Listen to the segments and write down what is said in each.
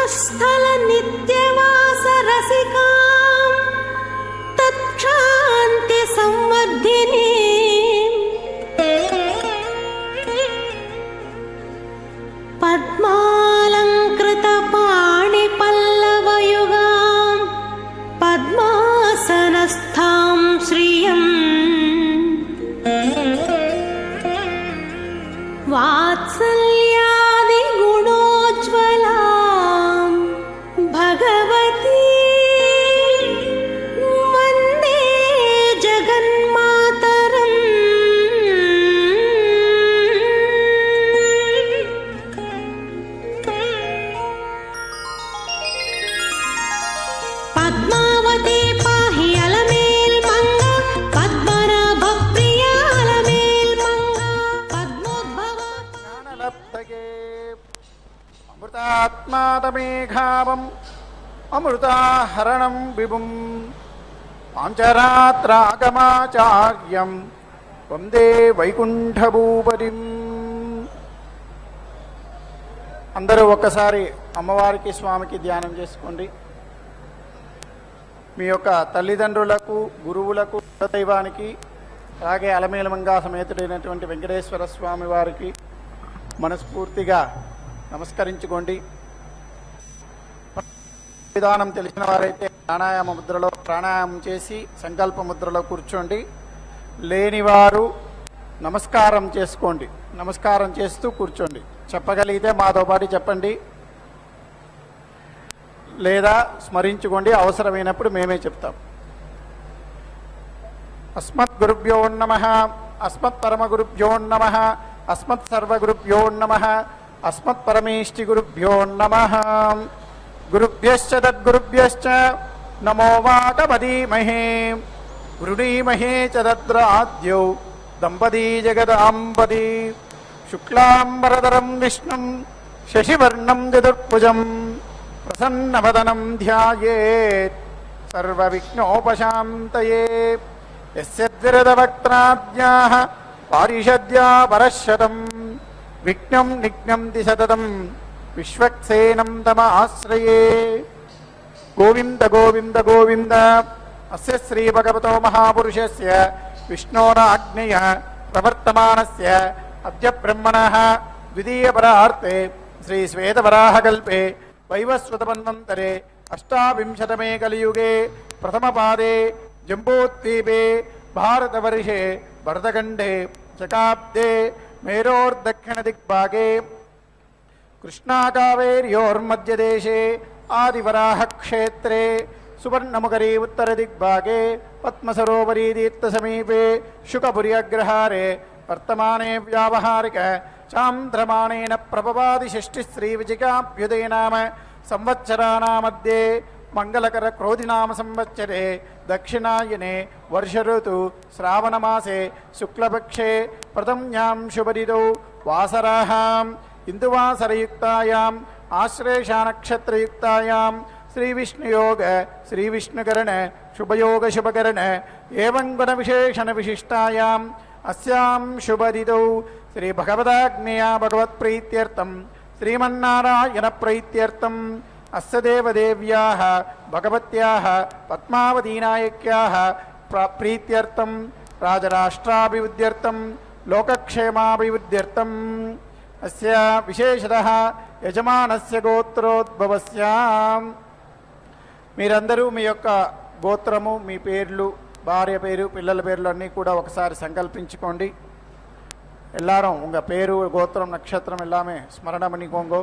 वक्षस्थल नित्यवास रसिकां तत्क्षान्ति संवर्धिनी पद्मालंकृत पाणि पल्लवयुगां पद्मासनस्थां श्रियं वात्सल्यादि गुणोज्ज्वलां भगवती वन्दे जगन्मातरम्। पद्मावती पाहि अलमेल मंगा पद्मनाभ प्रिय अलमेल मंगा पद्मोद्भव ज्ञानलब्धगे अमृतात्मादमेघावम् अमृताहरणं विभुं पाञ्चरात्रागमाचार्यं वन्दे వైకుంఠభూపతిం. అందరూ ఒక్కసారి అమ్మవారికి స్వామికి ధ్యానం చేసుకోండి. మీ యొక్క తల్లిదండ్రులకు గురువులకు దైవానికి అలాగే అలమేలమంగా సమేతుడైనటువంటి వెంకటేశ్వర స్వామి వారికి మనస్ఫూర్తిగా నమస్కరించుకోండి. విధానం తెలిసిన వారైతే ప్రాణాయామ ముద్రలో ప్రాణాయామం చేసి సంకల్ప ముద్రలో కూర్చోండి. లేనివారు నమస్కారం చేసుకోండి. నమస్కారం చేస్తూ కూర్చోండి. చెప్పగలిగితే మాతో పాటు చెప్పండి, లేదా స్మరించుకోండి. అవసరమైనప్పుడు మేమే చెప్తాం. అస్మత్ గురుభ్యో నమః, అస్మత్ పరమ గురుభ్యో నమః, అస్మత్ సర్వగురుభ్యో నమః, అస్మత్ పరమేష్టి గురుభ్యో నమః. గురుభ్యశ్చ తద్గురుభ్యశ్చ నమో వాకమదీమహే గృణీమహే చ తద్రాద్యౌ దంపతీ జగదాంబతి. శుక్లాంబరధరం విష్ణుం శశివర్ణం చతుర్భుజం ప్రసన్నవదనం ధ్యాయేత్ సర్వవిఘ్నోపశాంతయే. యస్య ద్విరదవక్త్రాద్యాః పారిషద్యా పరశతం విఘ్నం నిఘ్నంతి సతతం విశ్వక్సేనం తమాశ్రయే. గోవింద గోవింద గోవింద. అస్య శ్రీ భగవతో మహాపురుషస్య విష్ణోరాజ్ఞయ ప్రవర్తమానస్య అద్య బ్రహ్మణః ద్వితీయపరార్తే శ్రీ శ్వేతవరాహకల్పే వైవస్వతమన్వంతరే అష్టావింశతమే కలియుగే ప్రథమపాదే జంబూద్వీపే భారతవర్షే భరతఖండే శకాబ్దే మేరోర్దక్షిణదిగ్భాగే కృష్ణాకావేర్యోర్మధ్యదేశే ఆదివరాహక్షేత్రే సువర్ణముఖరీ ఉత్తరదిగ్భాగే పద్మసరోవరీ తీర్థసమీపే శుకపురి అగ్రహారే వర్తమానే వ్యావహారిక చాంద్రమాణేన ప్రభవాది షష్ఠిశ్రీవిజికాభ్యుదయ నామ సంవత్సరానామధ్యే మంగళకర క్రోధినామ సంవత్సరే దక్షిణాయనే వర్షఋతు శ్రావణమాసే శుక్లపక్షే ప్రథమ్యాం శుభరితౌ వాసరాహాం ఇందువాసరయుక్తాయాం ఆశ్లేషానక్షత్రయుక్తాయాం శ్రీవిష్ణుయోగ శ్రీవిష్ణుకరణ శుభయోగ శుభకరణ ఏవం గుణ విశేషణ విశిష్టాయాం అస్యాం శుభదితౌ శ్రీ భగవదాగ్నేయా భగవత్ప్రీత్యర్థం శ్రీమన్నారాయణ ప్రీత్యర్థం అస్య దేవదేవ్యాః భగవత్యాః పద్మావతీనాయక్యాః ప్రీత్యర్థం రాజరాష్ట్రాభివృద్ధ్యర్థం లోకక్షేమాభివృద్ధ్యర్థం అస్య విశేషతః యజమానస్య గోత్రోద్భవస్య. మీరందరూ మీ యొక్క గోత్రము, మీ పేర్లు, భార్య పేరు, పిల్లల పేర్లు అన్నీ కూడా ఒకసారి సంకల్పించుకోండి. எல்லாரும் உங்கள் பேரு கோத்திரம் நட்சத்திரம் எல்லாமே ஸ்மரண பண்ணிக்கோங்கோ.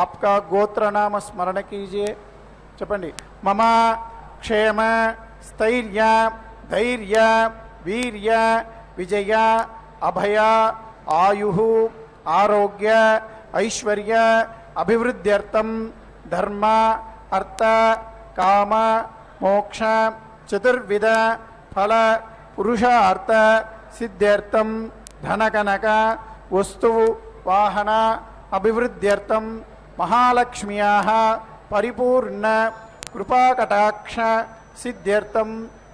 आपका गोत्र नाम स्मरण कीजिए. చెప్పండి. మమ క్షేమ స్థైర్య ధైర్య వీర్య విజయ అభయ ఆయు ఆరోగ్య ఐశ్వర్య అభివృద్ధ్యర్థం ధర్మ అర్థ కామ మోక్ష చతుర్విధ ఫల పురుషార్థ సిద్ధ్యర్థం ధనకనక వస్తు వాహన అభివృద్ధ్యర్థం మహాలక్ష్మ్యాః పరిపూర్ణ కృపాకటాక్ష సిద్ధ్యర్థం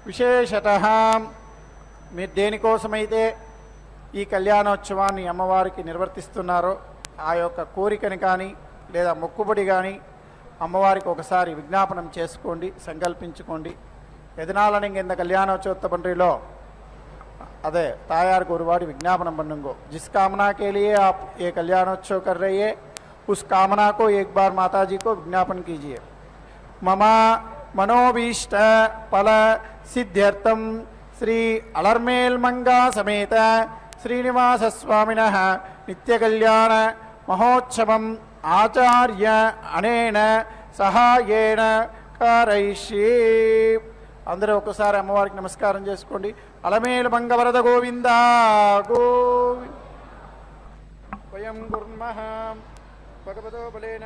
విశేషతః. మీరు దేనికోసమైతే ఈ కళ్యాణోత్సవాన్ని అమ్మవారికి నిర్వర్తిస్తున్నారో ఆ యొక్క కోరికని కానీ లేదా మొక్కుబడి కానీ అమ్మవారికి ఒకసారి విజ్ఞాపనం చేసుకోండి, సంకల్పించుకోండి. எதனால நீங்கள் இந்த கல்யாணோற்சவத்தை பண்ணுறீங்களோ अदे तायार को ഒരുപാട് विज्ञापन बनुंगो. जिस कामना के लिए आप ये कल्याणोत्सव कर रही है उस कामना को एक बार माता जी को विज्ञापन कीजिए. मम मनोभीष्ट फल सिद्ध्यर्थम श्री अलर्मेल मंगा समेत श्रीनिवास स्वामिनः नित्य कल्याण महोत्सवम आचार्य अनेन सहायेन कारयिष्ये. అందరూ ఒకసారి అమ్మవారికి నమస్కారం చేసుకోండి. అలమేలు మంగవరద గోవింద గోవింద. వయం గుర్మః భగవతో బలేన.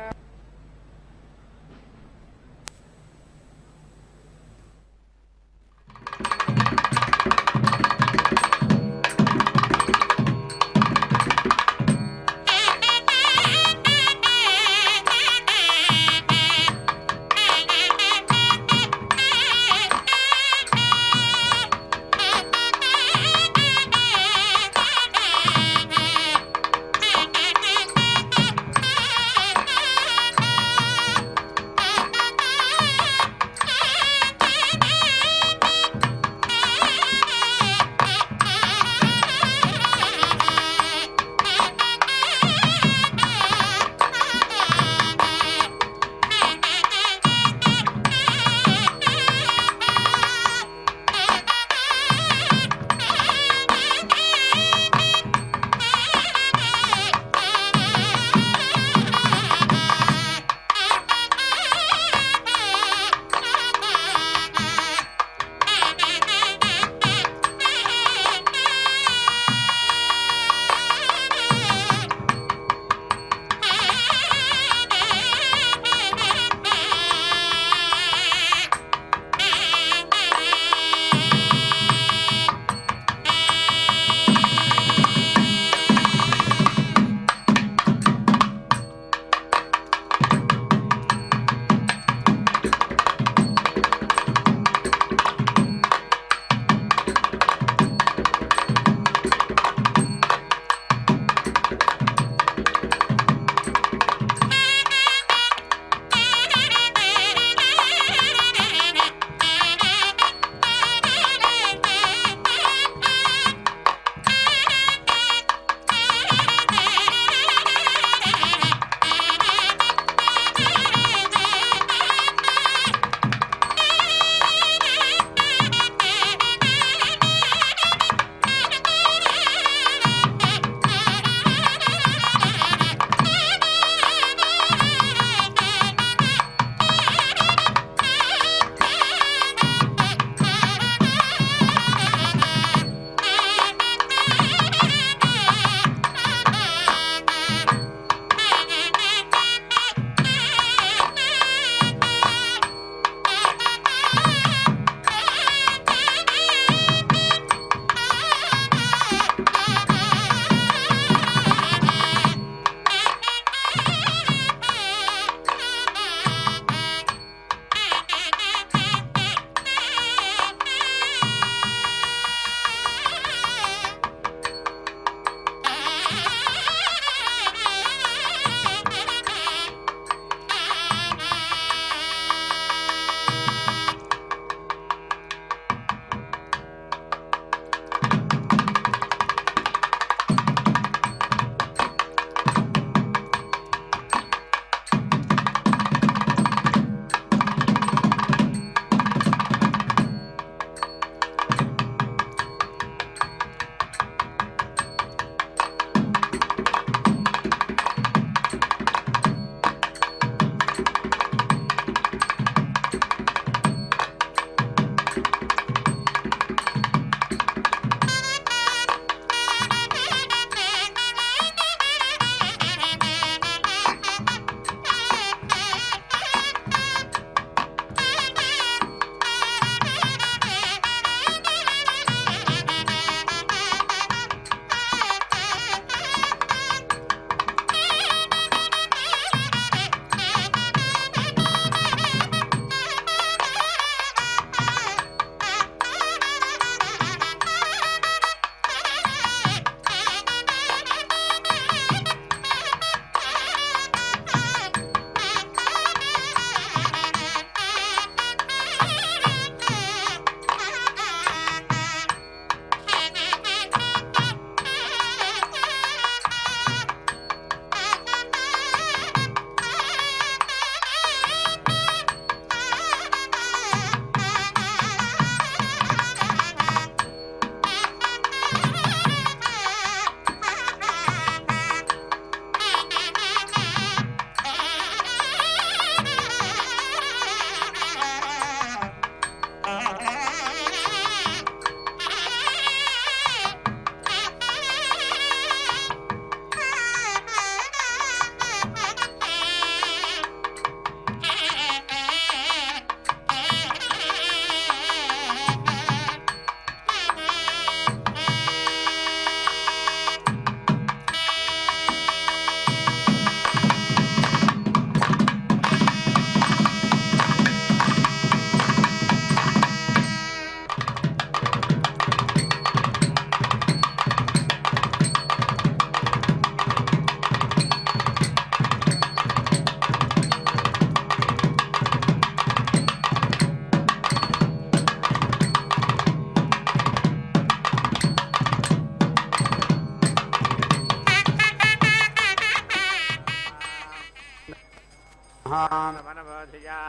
मनबोधिया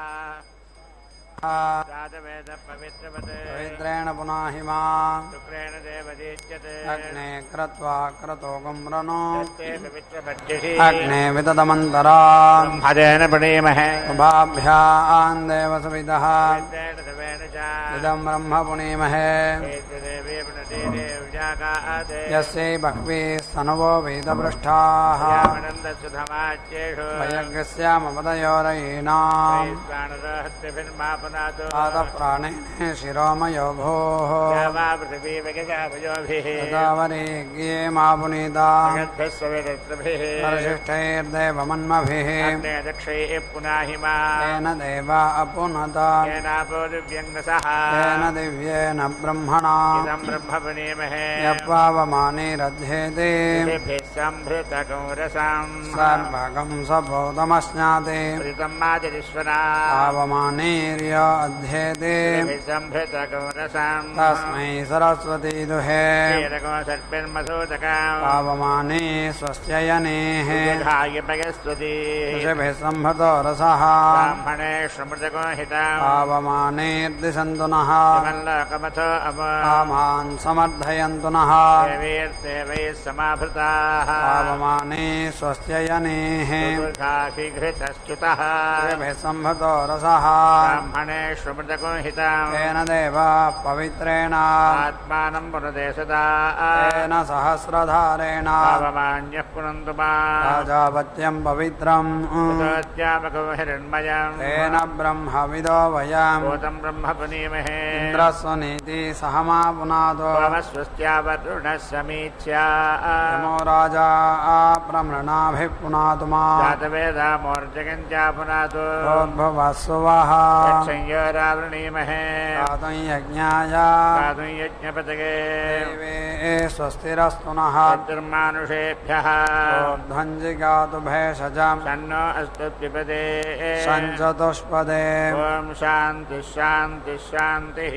जातवेद पवित्रेण पुनाहिमा शुक्रेण देवदीच्यते अग्ने क्रत्वा क्रतो गम्रनो ते पवित्रभट्टिः अग्ने विदतमन्तरा ब्रह्मदेन प्रणीमहे उभाभ्याम् देवसविदः तेन देवेन च इदम् ब्रह्म पुनीमहे देवी प्रणीते विजागादे यस्यै बह्वी स्तनवो वेदपृष्ठाः यामनन्दसुधमाच्येषु वयज्ञस्यामपदयोरयीणाम् प्राणदहत्यभिर्मापनातो आतः प्राणेन शिरोमयो भोः वा पृथिवी वगजाभयोभिः तदावरेज्ञे मा पुनीता गन्धस्वविरत्रभिः परिशिष्टैर्देवमन्मभिः दक्षैः पुनाहिमा तेन देवा अपुनता येनापो दिव्यङ्गसः तेन दिव्येन ब्रह्मणा इदं ब्रह्मपुनीमहे यप्पावमानेरध्येते सम्भृतकौरसाम् सर्वगं सभूतमश्नाते ऋतं मातिरीश्वरा आवमानेर्य अध्येते सम्भृतकौरसाम् तस्मै सरस्वती दुहे कीरको सर्पिर्मसूदकाम् आवमाने स्वस्ययनेः घायपयस्वती ऋषभिः सम्भतो रसः ब्राह्मणे श्रमृतको हिताम् आवमानेर्दिशन्तु नः मल्लकमथो आमान् समर्थयन्तु नः देवैर्देवैः समाभृताः आवमाने स्वस्ययनेः घृतश्च्युतः ऋषभिः सम्भतो रसः ब्राह्मणे श्रमृतको हिताम् तेन देवा पवित्रेण आत्मानं पुनदे सदा तेन सहस्रधारेण पावमान्यः पुनन्तु राजापत्यम् पवित्रम् मात्यामको हिरण्मयम् तेन ब्रह्मविदो वयम् भूतं ब्रह्म पुनीमहे इन्द्रस्वनीति सह मा पुनादो स्वस्त्यावरुणः समीच्या नमो राजा प्रमृणाभिः पुनातु मा जातवेदामोर्जगञ्चा पुनातु भोद्भवस्वः संयोरावृणीमहे गातुं यज्ञाय गातुं यज्ञपतगे देवे स्वस्तिरस्तु नः मानुषेभ्यः ध्वञ्जिगातु भेषजम् सन्नो अस्तु द्विपदे सञ्चतुष्पदे ॐ शान्तिः शान्तिः शान्तिः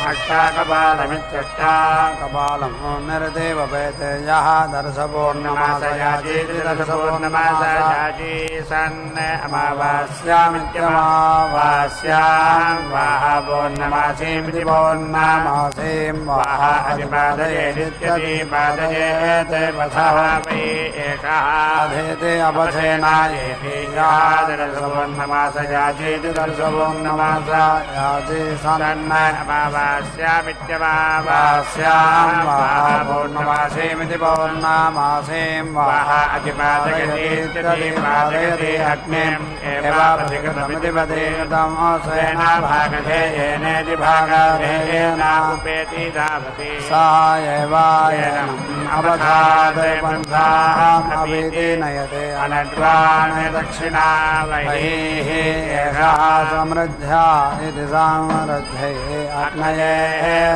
अष्टाकपालमित्यष्टाकपालं निर्देव वेदेयः दर्शपूर्णमासयाजीति दर्शपूर्णमासयाजी सन् अमावास्यामित्यमावास्यां वाह पौर्णमासीमिति पौर्णमासीं वाह अधिपादयेदित्यधिपादयेत् वसः वै एषः अधेते अपथेनायेति यः दर्शपूर्णमासयाजीति दर्शपूर्णमासयाजी सन् अमावास्यामित्यमावास्यां वाह पौर्णमासीमिति पौर्णमासीं वाह अधिपादयेदित्यधिपादयति अग्निम् एवापधिकृतमिति पदीकृतम् भागधेयेनेति भागधेयेन उपेति धावति सा एवायनम् अपधात् पन्थाम् अभिति नयते अनड्वान् दक्षिणा बहिः एषः समृद्ध्या इति समृद्धये अग्नये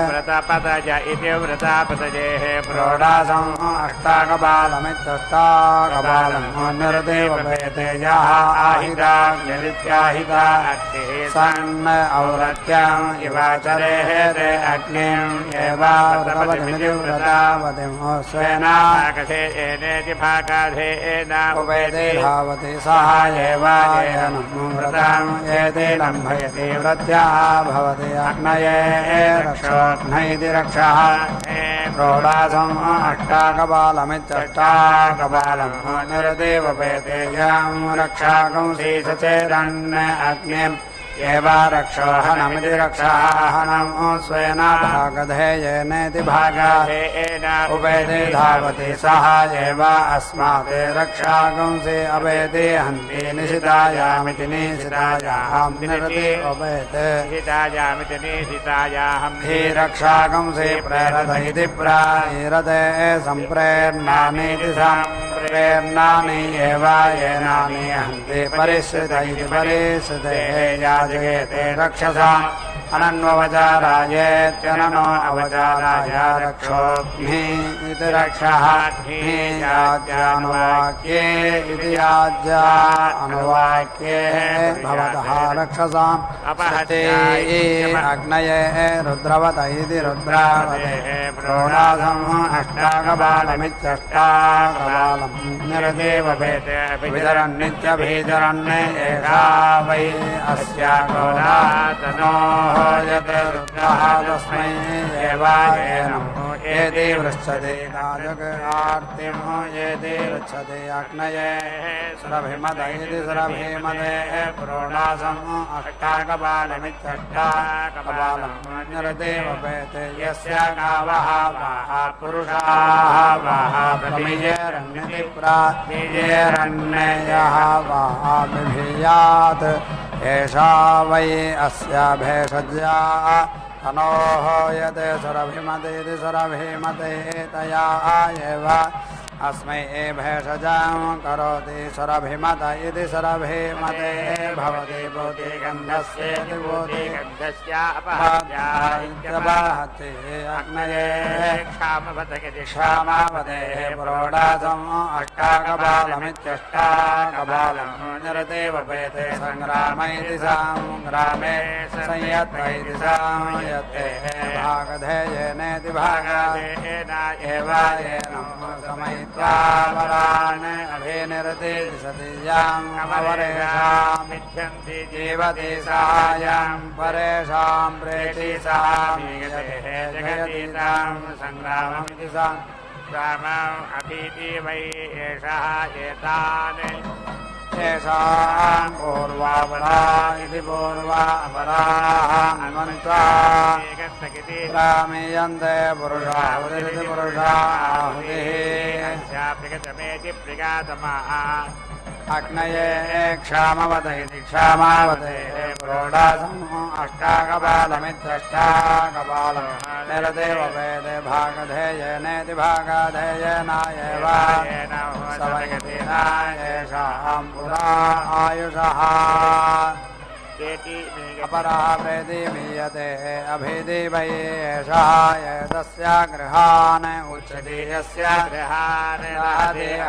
व्रतपतज इति व्रतापतजेः प्रोढासम् अष्टाकपालमित्यष्टाकपालम् निर्देव वेदेयः आहिताग्निरित्याहिता अग्निः सन् औरत्याम् इवाचरेः ते अग्निम् एवावृतपतिमिति व्रतावतिम् स्वेन भागधेयेनेति भागधेयेन उपेते धावति सः एवायनम् व्रताम् एते लम्भयति वृत्याः भवति अग्नये रक्षोऽग्नैति रक्षः प्रोढासम् अष्टाकपालमित्यष्टाकपालम् निर्देव वेदेयम् रक्षाकं शीर्षचेरन् अग्निम् एव रक्षोहनमिति रक्षाहनमो स्वेन भागधेयेनेति भागाधेयेन उपेति धावति सः एव अस्मात् रक्षागंसि अवेति हन्ति निशितायामिति निशितायां निरति उपेति निशितायामिति निशितायाहं हि रक्षागंसि प्रेरत इति प्रेरते सम्प्रेरणानीति सम्प्रेरणानि एव येनानि हन्ति परिश्रित इति परिश्रिते याजयेते रक्षसाम् अनन्ववचारायेत्यननो अवचाराय रक्षोऽग्निः इति रक्षः याज्यानुवाक्ये इति याज्या अनुवाक्ये भवतः रक्षसाम् अपहते अग्नये रुद्रवत इति रुद्रावते प्रोणासम् अष्टाकपालमित्यष्टाकपालम् निरदेव वितरन्नित्यभिचरन् एषा वै अस्या गोदातनोः यत् रुद्रः तस्मै एवायेनम् एति पृच्छते राजगार्तिं एति पृच्छते अग्नये सुरभिमत इति सुरभिमते प्रोणासम् अष्टाकपालमित्यष्टाकपालम् निरदेव वेते यस्य गावः वाः पुरुषाः वाः प्रमीयेरन्निति प्रामीयेरन्ययः वाः बिभीयात् एषा वै अस्या भेषज्या तनोः यते सुरभिमतेति सुरभिमते तया एव अस्मै भेषजां करोति सुरभिमत इति सुरभिमते भवति बोधिगन्धस्येति बोधिगन्धस्यापहत्यापहते अग्नये क्षामवते प्रोढासम् अष्टाकपालमित्यष्टाकपालम् निरतेव वेते सङ्ग्राम इति सङ्ग्रामे संयत्त इति संयत्ते भागधेयेनेति भागधेयेन एव येनं समयित्वावरान् अभिनिरते सतीयाम् अवरेषामिच्छन्ति जीवति सायां परेषां प्रेति सां जगतीतां सङ्ग्राममिति सङ्ग्रामम् अभीति वै एषः एतान् येषां पूर्वापरा इति पूर्वापराः अन्वन्त्वा रामीयन्ते पुरुषाहुतिरिति पुरुषाहुतिः अग्नये क्षामवत इति क्षामावते प्रोढासम् अष्टाकपालमित्यष्टाकपालम् निरतेव वेदे भागधेयेनेति भागधेयेनायेव सवयति न येषां पुरा आयुषः अपरा प्रेति मीयते अभिधि वै एषः एतस्य गृहान् उच्यते यस्य गृहान्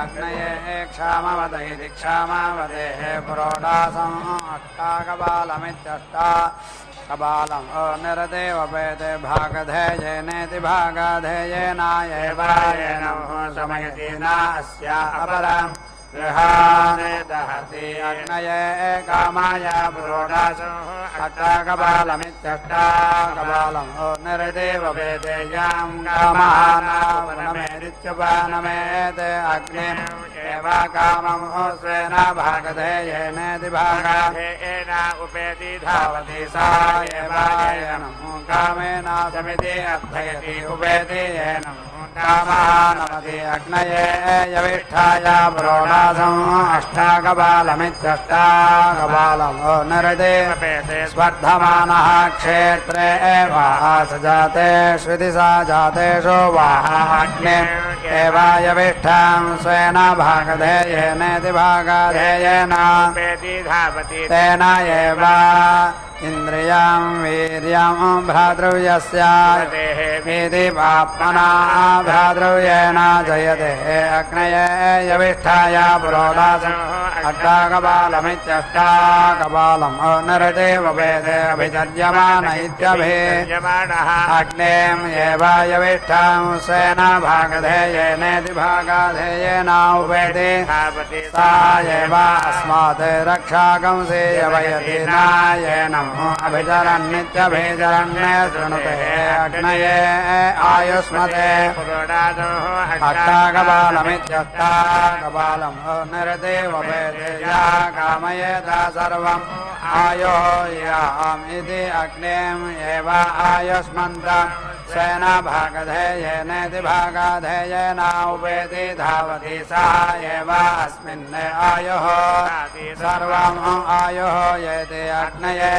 अग्नये क्षामवत इति क्षामावते प्रोढासम् अष्टाकपालमित्यष्टाकपालम् निरतेव वेदे भागधेयेनेति भागधेयेनायेव समयति न अस्य अपरम् गृहान् दहति अग्नये कामाय प्रोढासम् अष्टाकपालमित्यष्टाकपालम् निरतेव वेदे यां कामानावनमेदित्युपनमेत् अग्निम् एव कामम् स्वेन भागधेयेनेति भागधेयेन उपेति धावति सा एव येनम् कामेन समिति अर्थयति उपेति येनम् कामानमति अग्नये यविष्ठाय प्रोढासम् अष्टाकपालमित्यष्टाकपालम् निरते स्पर्धमानः क्षेत्रे वाह सजातेष्विति सा जातेषु वाह अग्निम् एव यविष्ठां स्वेन भागधेयेनेति भागधेयेन तेन एव इन्द्रियां वीर्यं भ्रातृव्यस्य इति पाप्मना भ्रातृव्येण जयते अग्नये यविष्ठाय प्रोढासम् अष्टाकपालमित्यष्टाकपालम् निरतेव वेदे अभिचर्यमान इत्यभिचर्यमाणः अग्नेम् एव यविष्ठां स्वेन भागधेयेनेति भागधेयेन उपेति सा एव अस्मात् रक्षागंसे यवयति नायेन नमो अभिचरन्नित्यभिचरन् शृणुते अग्नये आयुष्मते अष्टाकपालमित्यष्टाकपालम् निरतेव वेदे या कामयेता सर्वम् आयो यामिति अग्नेम् एव आयुष्मन्तम् स्वेन भागधेयेनेति भागाधेयेनाउपेति धावति सा एव अस्मिन् आयुः सर्वम् आयुः येति अग्नये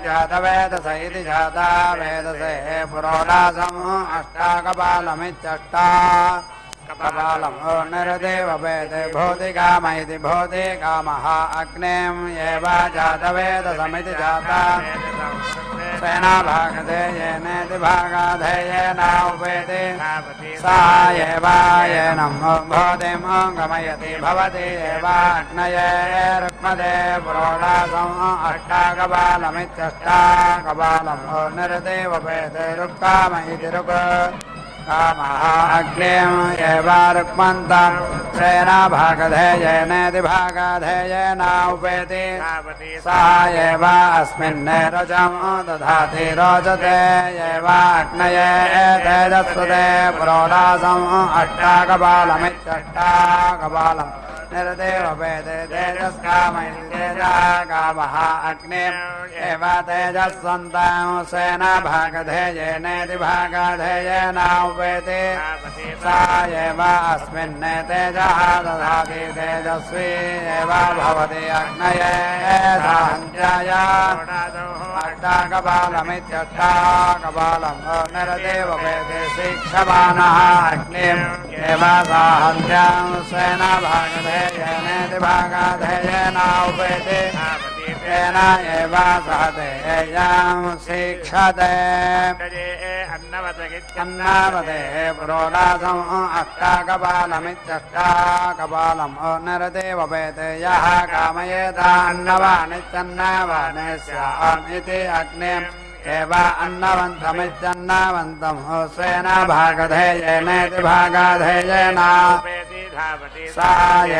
जातवेदस इति जाता वेदसे पुरोडासम् अष्टाकपालमित्यष्टाकपालम् निरदेव वेदे भूतिकाम इति भूतिकामः अग्नेम् एव जातवेदसमिति जाता स्वेन भागधेयेनेति भागाधेयेनाउपेति सा एव येनम् भूतिम् गमयति भवति एव अग्नये रुक्मदे पुरोडासम् अष्टाकपालमित्यष्टाकपालम् निरदेव वेदे रुक्काम इति रुक् कामः अग्नेम् एव रुक्मन्तम् स्वेन भागधेयेनेति भागाधेयेनाउपेति सा एव अस्मिन् रोचम् दधाति रोचते एव अग्नये तेजस्वते पुरोडासम् अष्टाकपालमित्यष्टाकपालम् निरदेव वेदे तेजस्काम इति तेजकामः अग्निम् एव तेजस्वन्तम् स्वेन भागधेयेनेति भागाधेयेनाउपेति सा एव अस्मिन् तेजः दधाति तेजस्वी एव भवति अग्नये साहन्त्याय अष्टाकपालमित्यष्टाकपालम् निरदेव वेदे शिक्षमाणः अग्निम् एव साहन्त्याम् स्वेन भागधेयेनेति भागाधेयेनाउपेति तेन एव सहते यां शिक्षते अन्नवते पुरोडासम् अष्टाकपालमित्यष्टाकपालम् निरतेव वेदे यः कामयेत अन्नवानित्यन्नवाने स्यामिति अग्निम् एव अन्नवन्तमित्यन्नवन्तम् स्वेन भागधेयेनेति भागाधेयेना सा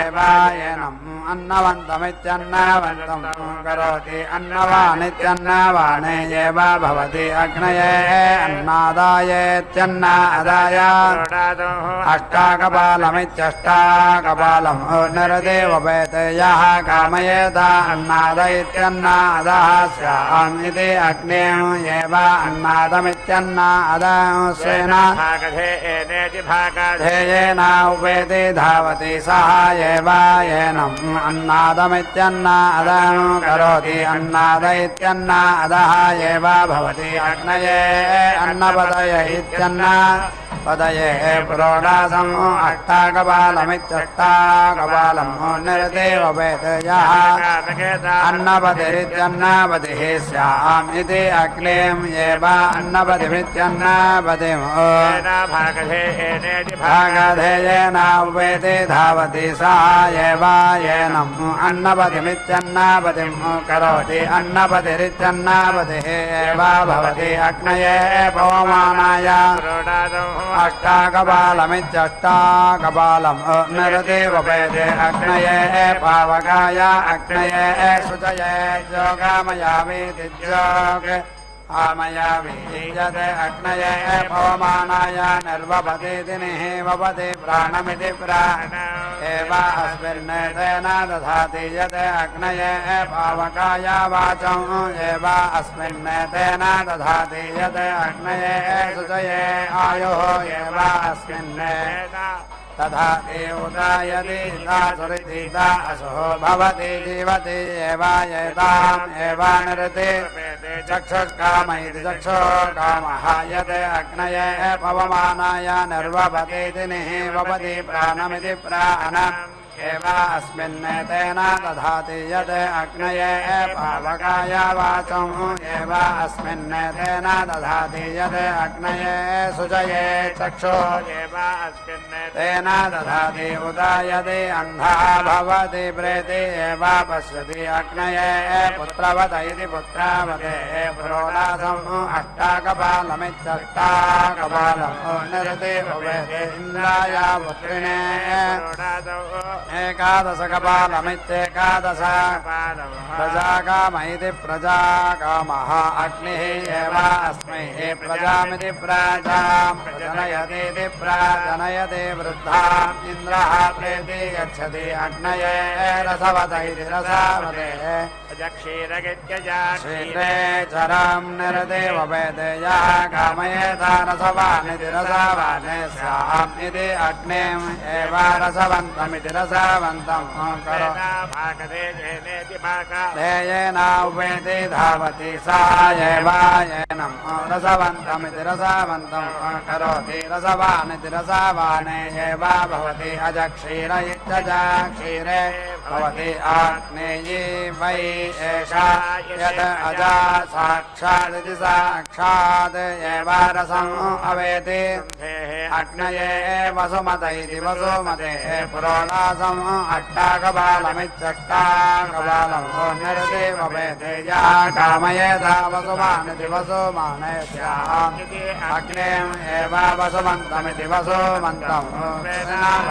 एव येनम् अन्नवन्तमित्यन्नवन्तम् करोति अन्नवानित्यन्नवाने एव भवति अग्नये अन्नादायेत्यन्नादाय अष्टाकपालमित्यष्टाकपालम् निरदेव वेदे यः कामयेत अन्नादयित्यन्नादः स्यामिति अग्नेम् एव अन्नादमित्यन्नादः स्वेन भागधेयेनाउपेति धावति सः एव येनम् अन्नादमित्यन्नादः करोति अन्नाद इत्यन्नादः एव भवति अग्नये अन्नपदय इत्यन्नपदये पुरोडासम् अष्टाकपालमित्यष्टाकपालम् निरतेव वेदे यः अन्नपतिरित्यन्नपतिः स्यामिति अग्नेम् एव अन्नपतिमित्यन्नपतिम् भागधेयेनाउपेति धावति सः एव येनम् अन्नपतिमित्यन्नपतिम् करोति अन्नपतिरित्यन्नपतिः एव भवति अग्नये पवमानाय अष्टाकपालमित्यष्टाकपालम् निरतेव वेदे अग्नये पावकाय अग्नये शुचये जोगामयामीति जोग आमयामि यत् अग्नये पवमानाय निर्वपतीति निःवपति प्राणमिति प्राण एव अस्मिन् तेन दधाति यत् अग्नये पावकाय वाचम् एव अस्मिन् तेन दधाति यत् अग्नये शुचये आयुः एव अस्मिन् तथा देवतायति सुरिति असुः भवति जीवति एव एताम् एव निरते चक्षुष्काम इति चक्षुकामः यत् अग्नये पवमानाय निर्वपतीति निःवपति प्राणमिति प्राणम् एव अस्मिन् तेन दधाति यत् अग्नये पावकाय वाचम् एव अस्मिन् तेन दधाति यत् अग्नये शुचये चक्षुः एव अस्मिन् तेन दधाति उदयति अन्धः भवति प्रेति एव पश्यति अग्नये पुत्रवत इति पुत्रावते पुरोडासम् अष्टाकपालमित्यष्टाकपालम् निरते भवेत् इन्द्राय पुत्रिणे एकादशकपालमित्येकादश प्रजाकाम इति प्रजाकामः अग्निः एव अस्मै प्रजामिति प्रजां प्रजनयतीति प्रजनयति वृद्धाम् इन्द्रः प्रेति गच्छति अग्नये रसवत इति रसावते क्षीरे चरं निरदेव वेदेयः कामयेत रसवानिति रसवाने स्याम् इति अग्निम् एव रसवन्तमिति रसवन्तं करो धेयेनावेति धावति सा एव येनं रसवन्तमिति रसवन्तं करोति रसवानिति रसवाने एव भवति अजक्षीर इत्यजक्षीरे भवति आग्नेयी वै एषा यत् अजा साक्षादिति साक्षात् एव रसम् अवेति अग्नये वसुमत इति वसुमते पुरोडासम् अट्टाकपालमित्यट्टाकपालम् निर्देव वेदे यः कामयेत वसुमानिति वसुमाने स्याम् अग्नेम् एव वसुमन्तमिति वसुमन्तम्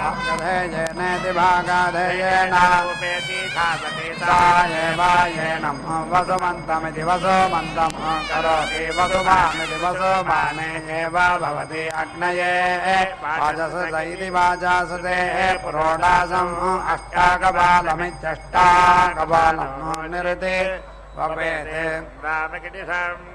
भागधेयेनेति भागधेयेन सा एव येनं वसुमन्तमिति वसुमन्तं करोति वसुमानिति वसुमाने एव भवति अग्नये वाजसुत इति वाजासुते पुरोडासम् अष्टाकपालमित्यष्टाकपालम् निरते वपेते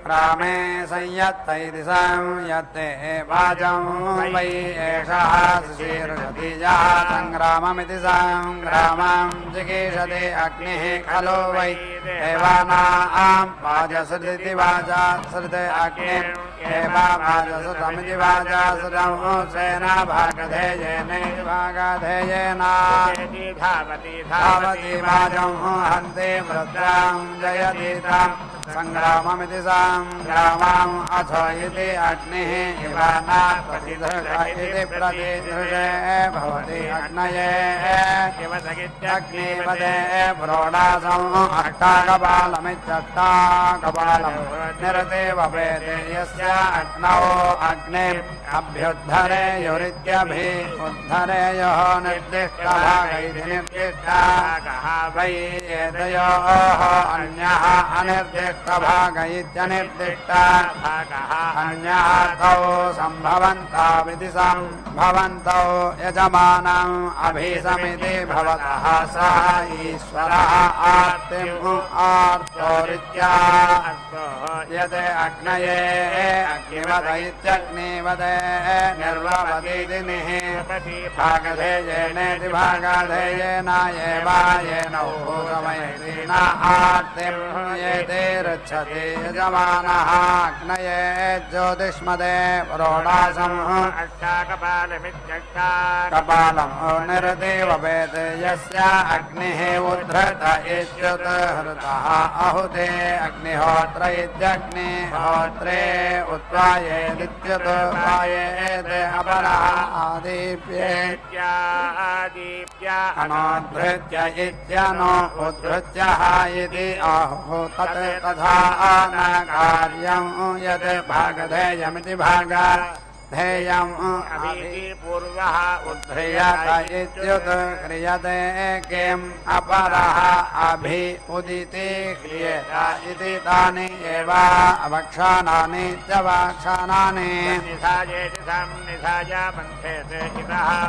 रामे संयत्त इति संयत्ते वाजं वै एषः सुशीर्षति यः सङ्ग्राममिति सङ्ग्रामं जिगीषति अग्निः खलु वै देवानां वाजसुदिति वाजासुत अग्निम् एव वाजसुतमिति वाजासुतं सेना भागधेयेनेति भागधेयेन धावति वाजं हन्ति वृद्धां जयतीताम् सङ्ग्राममिति सङ्ग्रामम् अथ इति अग्निः इव न प्रतिधृष इति प्रतिधृषे भवति अग्नये अग्निपदे प्रोडासम् अष्टाकपालमित्यष्टाकपालम् निरते वपेते यस्य अग्नौ अग्निम् अभ्युद्धरेयुरित्यभिउद्धरेयोः निर्दिष्टभागैः निर्दिष्टाः वै एतयोः अन्यः अनिर्दिष्टभाग इत्यनिर्दिष्टा अन्यः तौ सम्भवन्ताविति सम्भवन्तौ यजमानम् अभिसमिति भवतः सः ईश्वरः आर्तिम् आर्तोरित्या यत् अग्नये अग्निवद इत्यग्निवदे निर्वपदिति निः भागधेयेनेति भागधेयेन एव येनौ समयति न आर्तिम् येते रक्षति यजमानः अग्नये ज्योतिष्मदे प्रोडासम् कपालम् निरते वपेत् यस्य अग्निः उद्धृत इत्युद्धृतः अहुते अग्निहोत्र इत्यग्निहोत्रे उत्वायेदित्युत्वायेत् अपरः आदीप्येत्यादीप्य अनोद्धृत्य इत्यनो उद्धृत्यः इति आहुः तत् तथा न कार्यं यत् भागधेयमिति भागधेयम् पूर्वः उद्धृयत इत्युत्क्रियते किम् अपरः अभि उदिति क्रियेत इति तानि एव अवक्षानानि च वक्षानानि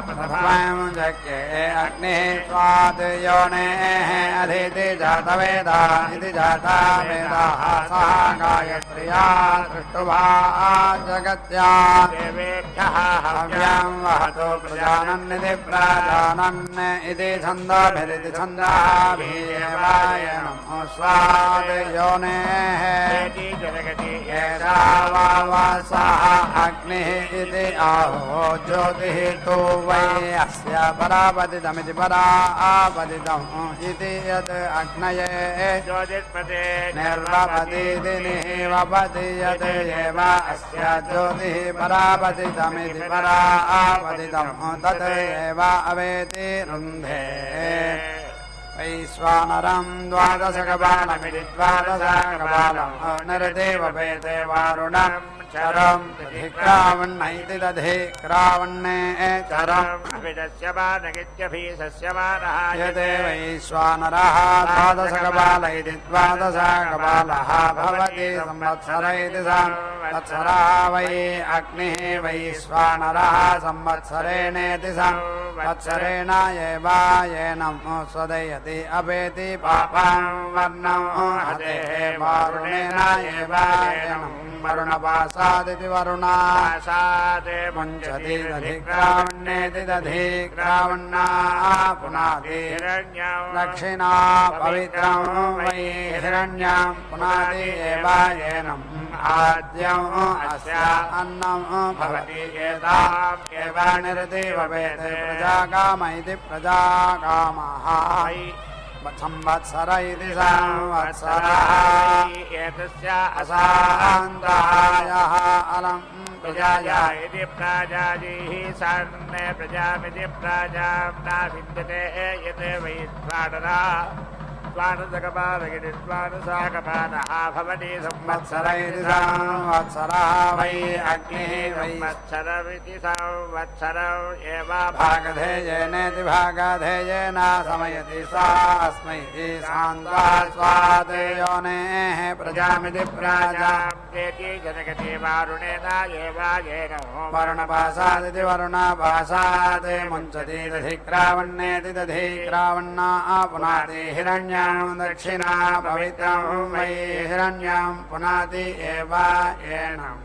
प्रथमं जज्ञे अग्निः स्वाद्योनेः अधीति जातवेदा इति जातवेदाः सः गायत्र्या दृष्टुभा जगत्या हव्यं वहतु प्रजानन्निति प्रजानन् इति छन्दोभिरिति छन्दाभिर्वायनम् स्वाद्योनेः एषा वावसः अग्निः इति आहुः ज्योतिः तु वै अस्य परापतितमिति परापतितम् इति यत् अग्नये निर्वपतीति निवपति यत् एव अस्य ज्योतिः परापतितमिति परापतितम् तत् एव अवेति रुन्धे वैश्वानरं द्वादशकपालमिति द्वादशकपालम् निरते वपेते वारुणम् चरम् दधिक्रावण्णैति दधिक्रावण्णे चरम् अभिदस्यमानगित्यभीसस्यमानः यते वैश्वानरः द्वादशकपाल इति द्वादशकपालः भवति संवत्सर इति संवत्सरः वै अग्निः वैश्वानरः संवत्सरेणेति संवत्सरेण एवायेनं स्वदयति अपेति पापं वर्णं हतेः वारुणेन एवायेनं वरुणपासादिति वरुणासात् मुञ्चति दधिक्रावण्येति दधिक्रावण्णा पुनाति दक्षिणा पवित्रं वै हिरण्यं पुनाति एवायेनम् आद्यम् अस्य अन्नं भवति एताम् एव निरति भवेत् प्रजाकाम इति प्रजाकामः संवत्सर इति संवत्सरः एतस्य असान्तायः अलम् प्रजाया इति प्राजाजीः सान्ने प्रजामिति प्राजाम्ना विद्यते यत् वै स्वानरा स्वानसकपालगिरि स्वानसाकपालः भवति संवत्सर इति संवत्सरः वै अग्निः वै संवत्सरमिति संवत्सरम् एव भागधेयेनेति भागधेयेन समयति सा अस्मै शान्त्वा स्वादेयोनेः प्रजामिति प्रजामेति जनगति वारुणेन एवायेन वरुणपासादिति वरुणपासात् मुञ्चति दधिक्रावण्येति दधिक्रावण्णा पुनाति हिरण्यं दक्षिणा पवित्रं वै हिरण्यं पुनाति एवायेनम्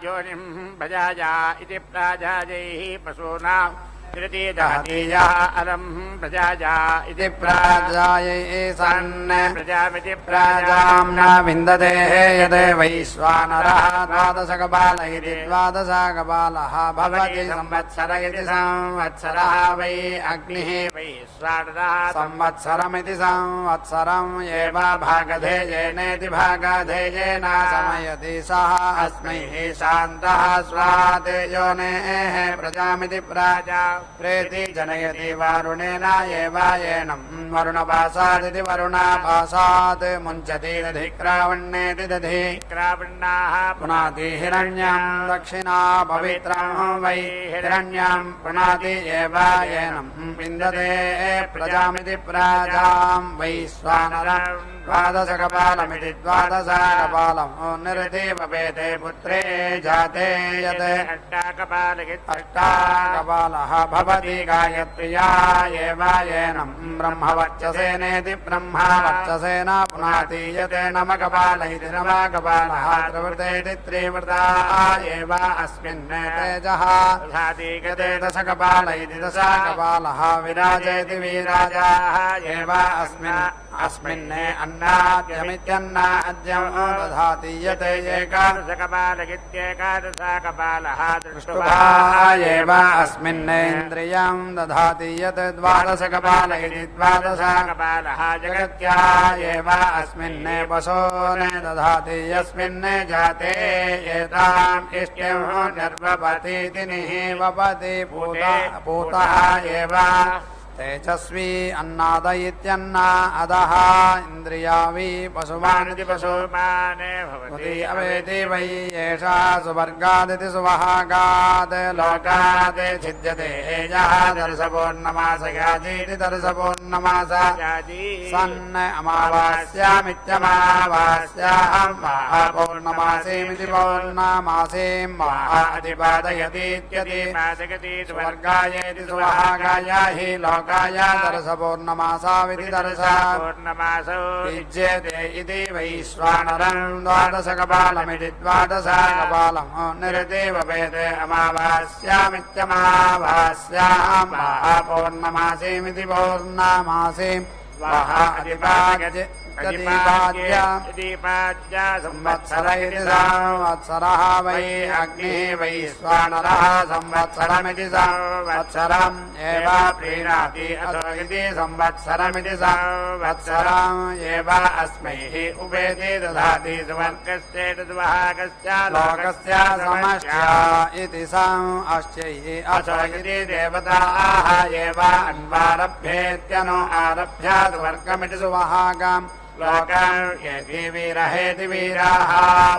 योनिं भजाया इति प्राजाजैः पशूनां तृतीयः अलम् प्रजाया इति प्राजायै सन् प्रजामिति प्राजाम् न विन्दते यदे वैश्वानरः द्वादशकपाल इति द्वादशकपालः भवति संवत्सर इति संवत्सरः वै अग्निः वैश्वानरः संवत्सरमिति संवत्सरम् एव भागधेयेनेति भागधेयेन समयति सः अस्मै शान्तः स्वात् योनेः प्रजामिति प्राजा प्रेति जनयति वरुणेन एव येनम् वरुणपाशादिति वरुणापाशात् मुञ्चति दधिक्रावण्येति दधि क्रावण्णाः पुनाति हिरण्यम् दक्षिणा पवित्रम् वै हिरण्यम् पुनाति एव येनम् विन्दते प्रजामिति प्राजाम् वैश्वानरम् द्वादशकपालमिति द्वादशकपालम् निरतिपपेते पुत्रे जाते यत् अष्टाकपालः भवति गायत्र्या एव येनम् ब्रह्मवर्चसेनेति ब्रह्मवर्चसेन पुनाति यत् नवकपाल इति नवकपालः त्रिवृतेति त्रिवृता एव अस्मिन् तेजः यते दशकपाल इति दशकपालः विराजेति विराजाः एव अस्मिन् अन्नाद्यमित्यन्नाद्यम् दधाति यते एकादशकपालः दृष्टुभा एव अस्मिन् इन्द्रियम् दधाति यत् द्वादशकपाल इति द्वादशकपालः जगत्या एव अस्मिन् पशोन् दधाति यस्मिन् जाते एताम् इष्ट्यम् निर्वपतीति निवपति पूतः एव तेजस्वी अन्नाद इत्यन्ना अदः इन्द्रियावी पशुमानिति पशुमाने भवति अवेति वै एषा सुवर्गादिति सुवहागात् लोकात् छिद्यते यः दर्शपूर्णमास याजीति दर्शपूर्णमास सन् अमावास्यामित्यमावास्याम् पौर्णमासीमिति पौर्णमासीम् अधिपादयतीत्यति सुवर्गायेति सुवहागाय हि लोक दर्शपूर्णमासाविति दर्शपूर्णमासो युज्यते इति वैश्वानरम् द्वादशकपालमिति द्वादशकपालम् निरतिपपेते अमावास्यामित्यमावास्याम् पौर्णमासीमिति पौर्णमासीम् संवत्सर इति संवत्सरः वै अग्निः वैश्वानरः संवत्सरमिति संवत्सरम् एव प्रीणाति अथो इति संवत्सरमिति संवत्सरम् एव अस्मै उपेति दधाति सुवर्गस्येतद्वहागस्य लोकस्य समस्या इति समश्चैः अथो इति देवताः एव अन्वारभ्येत्यनु आरभ्य सुवर्गमिति सुवहागम् लोकम् यदि वीरहेति वीराः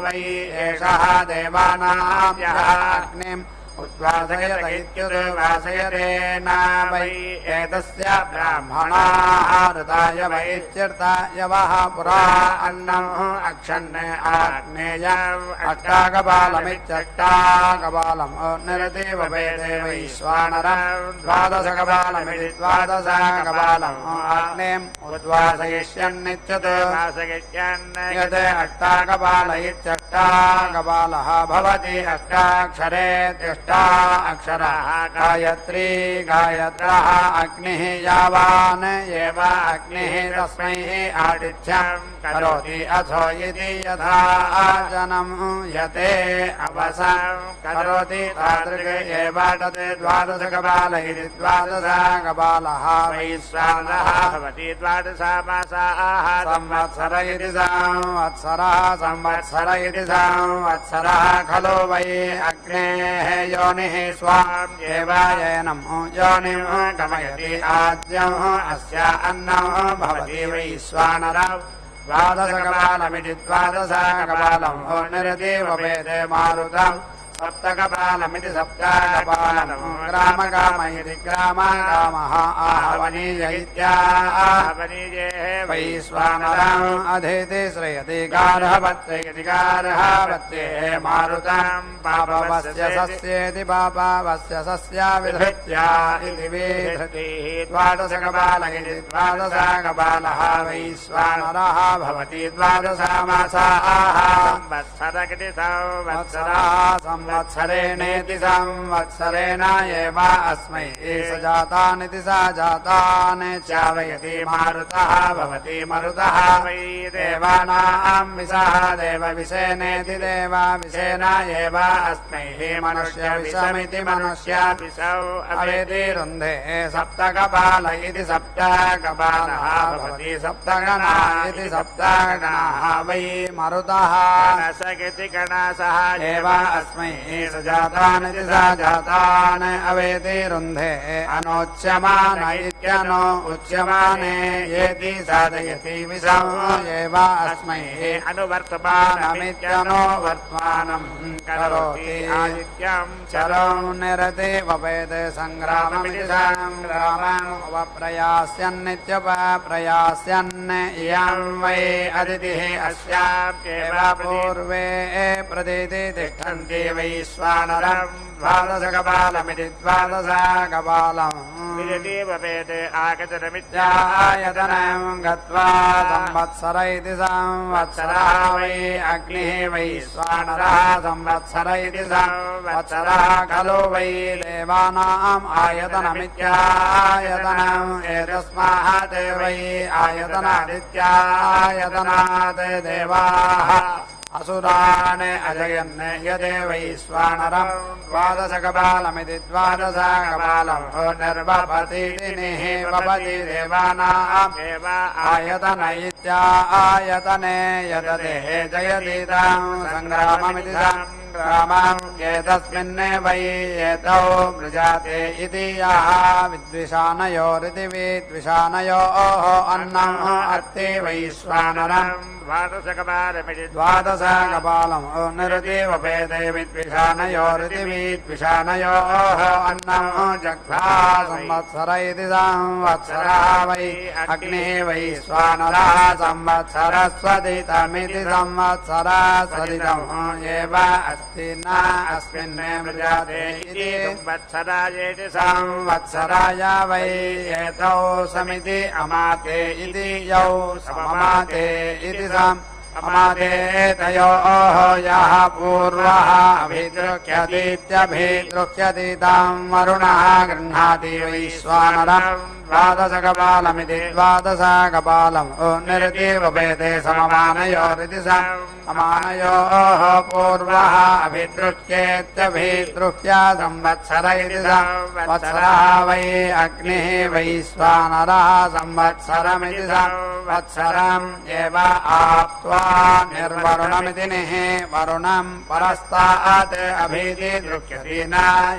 वै एषः देवानाम् यः अग्निम् उद्वासयत इत्युद्वासयतेन वै एतस्य ब्राह्मणाः ऋताय वैत्यर्थायवः पुरा अन्नम् अक्षन् आग्नेयम् अष्टाकपालमित्यष्टाकपालम् निरतिपपेते वैश्वानरम् द्वादशकपालमिति द्वादशकपालम् अग्निम् उद्वासयिष्यन्नित्यत् यत् अष्टाकपाल इत्यष्टाकपालः भवति अष्टाक्षरे अक्षरः गायत्री गायत्रः अग्निः यावान् एव अग्निः तस्मै आदित्यम् करोति अथो इति यथा जनम् यते अवसम् करोति तादृश एव तत् द्वादशकपाल इति द्वादशकपालः वैश्वानरः भवति द्वादशमासाः संवत्सर इति संवत्सरः संवत्सर इति संवत्सरः खलु वै अग्नेः योनिः स्वाम् एव येनम् योनिम् गमयति आद्यम् अस्य अन्नम् भवति वैश्वानरम् द्वादशकपालमिति द्वादशकपालम् निरतिपपेते मारुतम् सप्तकपालमिति सप्तकपालम् ग्रामकाम इति ग्रामकामः आहवनीय इत्याहवनीये वैश्वानरम् अधीति श्रयति गार्हपत्ये इति गार्हपत्ये मारुतम् पापवस्य सस्येति पापवस्य सस्य विधृत्या इति विधृतिः द्वादशकपाल इति द्वादशकपालः वैश्वानरः भवति द्वादशमासाः संवत्सरेणेति संवत्सरेण एव अस्मै स जातानिति सा जातान् चावयति मारुतः भवति मरुतः वै देवानां विशः देवविशेनेति देवाविशेन एव अस्मै मनुष्यविशमिति मनुष्याविशौ अवेति रुन्धे सप्तकपाल इति सप्तकपालः भवति सप्तगणा इति सप्तगणाः वै मरुतः गणसगिति गणसः एव अस्मै स जातानिति सा जातान् अवेति रुन्धे अनोच्यमान इत्यनो उच्यमाने येति साधयति विषं एव अस्मै अनुवर्तमानमित्यनो वर्तमानं करोति आदित्यं चरो निरते वपेद सङ्ग्राममिति सङ्ग्रामम् उपप्रयास्यन्नित्यपप्रयास्यन् इयं वै अदितिः अस्याप्येव पूर्वे प्रदेते तिष्ठन्ति वैश्वानरम् द्वादशकपालमिति द्वादशकपालम् आगतनमित्यायतनं गत्वा संवत्सर इति संवत्सरः वै अग्निः वैश्वानरः संवत्सर इति संवत्सरः खलु वै देवानाम् आयतनमित्यायतनम् एतस्मात् वै आयतनादित्यायतनात् देवाः असुरान् अजयन् यदेवैश्वानरम् द्वादशकपालमिति द्वादशकपालम् निर्वपतीति निःवपति देवानाम् आयतन इत्यायतने यतते जयतीताम् सङ्ग्राममिति सङ्ग्रामम् एतस्मिन् वै एतौ मृजाते इति यः विद्विषानयोरिति विद्विषानयोः अन्नम् अस्ति वैश्वानरम् द्वादशकपालम् निरतिवपेते विद्विषानयोरिति विद्विषानयोः अन्नम् जग्धा संवत्सर इति संवत्सरः वै अग्निः वैश्वानरः संवत्सरस्वदितमिति संवत्सरस्वदितम् एव अस्ति न अस्मिन् मृजाते इति संवत्सराय वै एतौ समिति अमाते इति यौ सममाते इति अमाते तयोः यः पूर्वः अभिदृह्यतीत्यभिदृह्यति तं वरुणः गृह्णाति वैश्वानरम् द्वादशकपालमिति द्वादशकपालम् निरतिवपेते सममानयोरिति समानयोः पूर्वः अभिदृह्येत्यभिदृह्य संवत्सर इति संवत्सरः वै अग्निः वैश्वानरः संवत्सरमिति संवत्सरम् एव आप्त्वा निर्वरुणमिति निः वरुणम् परस्तात् अभिति दृह्यति न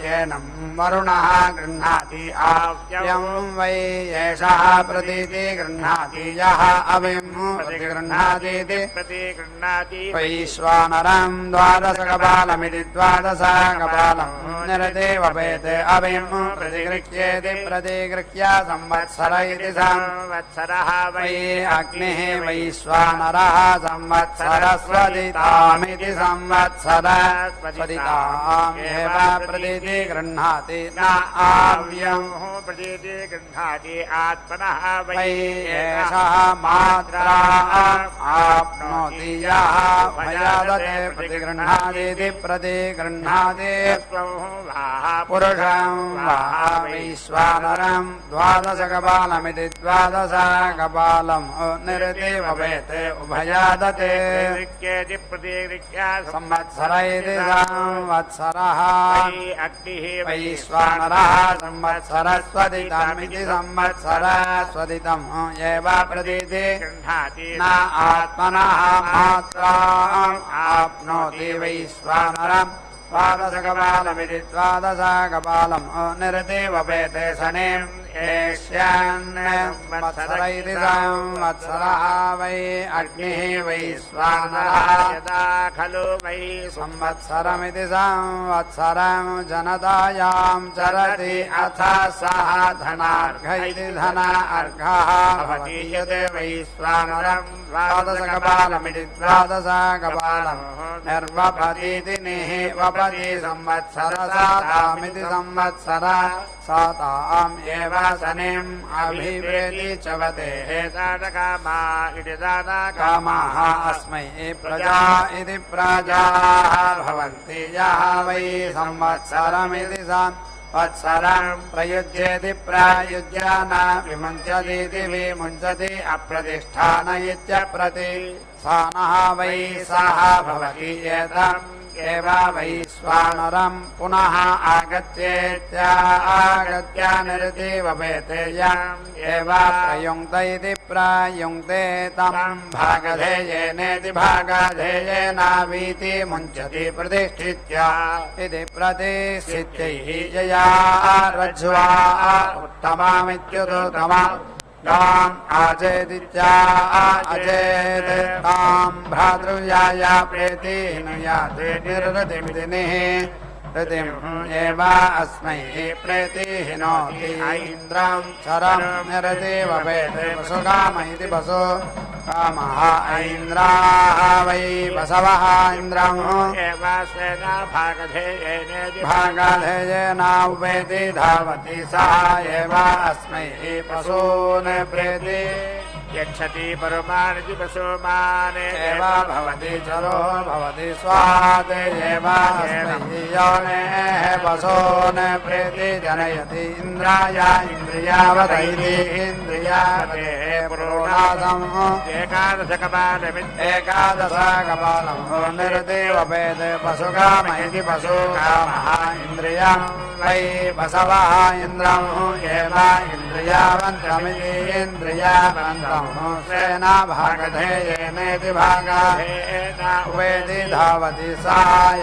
येनम् वरुणः गृह्णाति आप्यं वै एषः प्रतीति गृह्णाति यः अभिम् प्रतिगृह्णातीति वैश्वानरम् द्वादशकपालमिति द्वादशकपालम् निरतिवपेते अभिम् प्रतिगृह्येति प्रतिगृह्य संवत्सर इति संवत्सरः वै अग्निः वैश्वानरः संवत्सरस्वदितामिति संवत्सरस्वदितामेव प्रतीति गृह्णाति न आव्यम् प्रतीति गृह्णाति आत्मनः वै एषः मात्रा आप्नोति यः भयादते प्रतिगृह्णातीति प्रतिगृह्णाति पुरुषं वा वैश्वानरम् द्वादशकपालमिति द्वादशकपालम् निरतिवपेते उभयादते संवत्सर इति संवत्सरः अग्निः वैश्वानरः संवत्सरस्वदितमिति संवत्सरस्वदितम् एव प्रतीति गृह्णाति न आत्मनः मात्राम् आप्नोति वैश्वानरम् द्वादशकपालमिति द्वादशकपालम् निरतिवपेते शनिम् एष्यान् संवत्सर इति संवत्सरः वै अग्निः वैश्वानरः यदा खलु वै संवत्सरमिति संवत्सरम् जनतायां चरति अथ सः धनार्घ इति धनार्घः भवति यद् वैश्वानरम् द्वादशकपालमिति द्वादशकपालम् निर्वपतीति निःवपति संवत्सरसातामिति संवत्सर साताम् एव शनिम् अभिवेति चवते कामाः अस्मै प्रजा इति प्रजाः भवन्ति यः वै संवत्सरमिति वत्सरम् प्रयुज्येति प्रायुज्यान विमुञ्चतीति विमुञ्चति अप्रतिष्ठान इत्यप्रति सा नः वै सः भवति एतम् एव वैश्वानरम् पुनः आगत्य निरतिवपेते यम् एव प्रयुङ्क्त इति प्रायुङ्क्ते तम् भागधेयेनेति भागधेयेनावीति मुञ्चति प्रतिष्ठित्य इति प्रतिष्ठित्यैः यया रज्ज्वा उत्तमामित्युत्तमा ताम् आचेदित्या अचेत् ताम् भ्रातृव्याय प्रेतिनुयाते निर्रतिमितिनिः रतिम् एव अस्मै प्रेतिहिनोति ऐन्द्रम् चरम् निरतिवपेते वसुकाम इति वसु कामः ऐन्द्राः वै वसवः इन्द्रम् एव स्वेन भागधेयेनावेति धावति सः एव अस्मै पशून् प्रेति यच्छति परुमानिति पशुमाने एव भवति चरो भवति स्वात् एव अस्मै योनेः पशून् प्रेति जनयति इन्द्राय इन्द्रियावतैति इन्द्रियावते पुरोणादम् एकादशकपालम् निरतिवपेत् पशुकाम इति पशुकामः इन्द्रियम् वै वसवः इन्द्रम् एव इन्द्रियावन्तमिति इन्द्रियावन्तम् स्वेन भागधेयेनेति भागधेयेनावेति धावति सा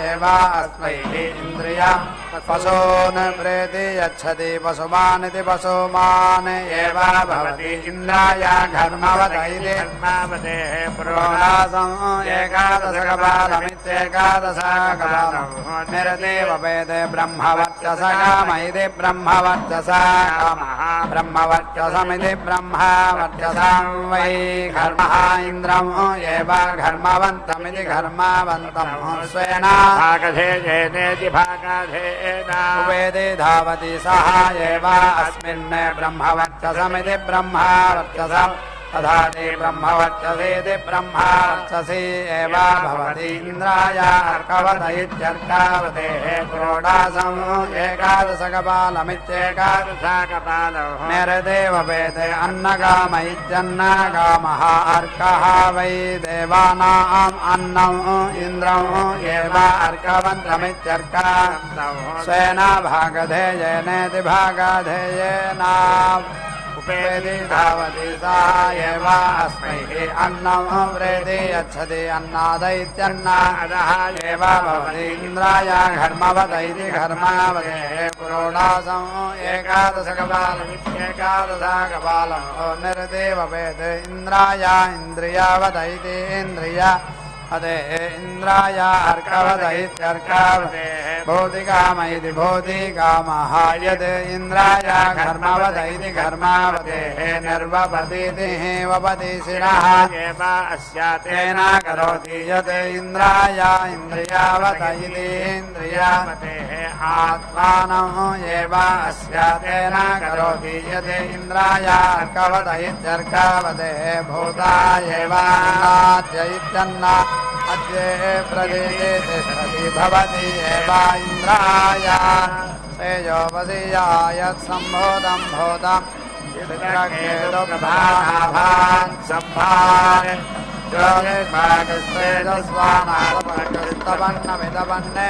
एव अस्मै इन्द्रियम् पशून् प्रेति यच्छति पशुमानिति पशुमान् एव भवति इन्द्राय घर्मवतैति धर्मावतेः पुरोणासम् एकादशकपालमित्येकादशकपालम् निरतिवपेते ब्रह्मवर्चसकाम इति ब्रह्मवर्चसा कामः ब्रह्मवर्चसमिति ब्रह्मवर्चसम् वै घर्मः इन्द्रम् एव घर्मवन्तमिति घर्मवन्तम् स्वेन भागधेयेनेति भागधेयेनावेति धावति सः एव अस्मिन् ब्रह्मवर्चसमिति ब्रह्मवर्चसम् तथा ते ब्रह्मवर्चसेति ब्रह्मवर्चसी एव भवति इन्द्राय अर्कवत इत्यर्कावतेः क्रोडासम् एकादशकपालमित्येकादशकपालम् निरतिवपेते अन्नकाम इत्यन्नकामः अर्कः वै देवानाम् अन्नम् इन्द्रम् एव अर्कवन्तमित्यर्कवन्तम् स्वेन भागधेयेनेति भागधेयेना उपेति धावति सा एव अस्मै अन्नम् प्रेति यच्छति अन्नादैत्यन्नादः एव भवति इन्द्राय घर्मवत इति घर्मावतेः पुरोणासम् एकादशकपालमित्येकादशकपालम् निरतिवपेत् इन्द्राय इन्द्रियावत इति इन्द्रिया अते इन्द्राय अर्कवत इत्यर्कावतेः भौतिकाम इति भौतिकामः यत् इन्द्राय घर्मवत इति घर्मावतेः निर्वपतीति वपति शिरः एव अस्यातेन तेन करोति यत् इन्द्राय इन्द्रियावत इति इन्द्रियावतेः आत्मानम् एव अस्यातेन करोति यत् इन्द्राय अर्कवत इत्यर्कावतेः भूता एव अन्नाद्य इत्यन्ना अद्य प्रदेशे तिष्ठति भवति एव इन्द्राय सेयोपदीयाय सम्भोदम् भूतम् चित्रकेतुप्रभाभान् सम्भाय ज्योतिर्भागस्तेजस्वानापकृष्टवन्नमिदवन्ने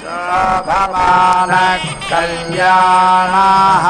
शोभमानः कल्याणः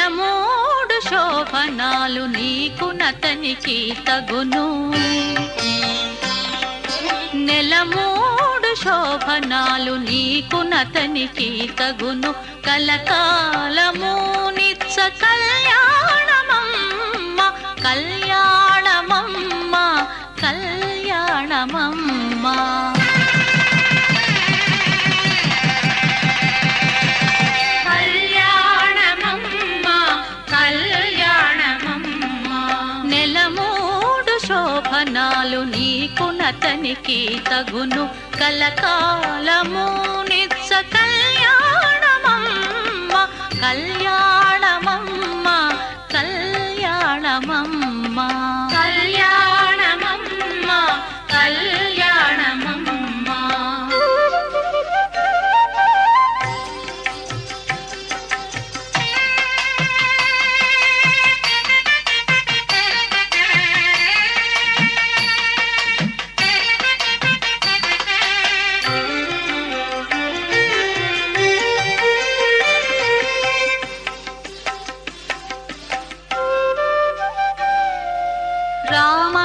నెలమూడు శోభనాలు నీకు నతనికి తగును నెలమూడు శోభనాలు నీకు నతనికి తగును కలకాలము నిత్య కళ్యాణమమ్మ కళ్యాణమమ్మ కళ్యాణమమ్మ కళ్యాణమమ్మ కళ్యాణమమ్మ నెలమూడు శోభనాలు నీకు నతనికి తగును కలకాలము నిత్య కళ్యాణమమ్మ కళ్యాణమమ్మ కళ్యాణమమ్మ కళ్యాణమమ్మ కళ్యాణమమ్మ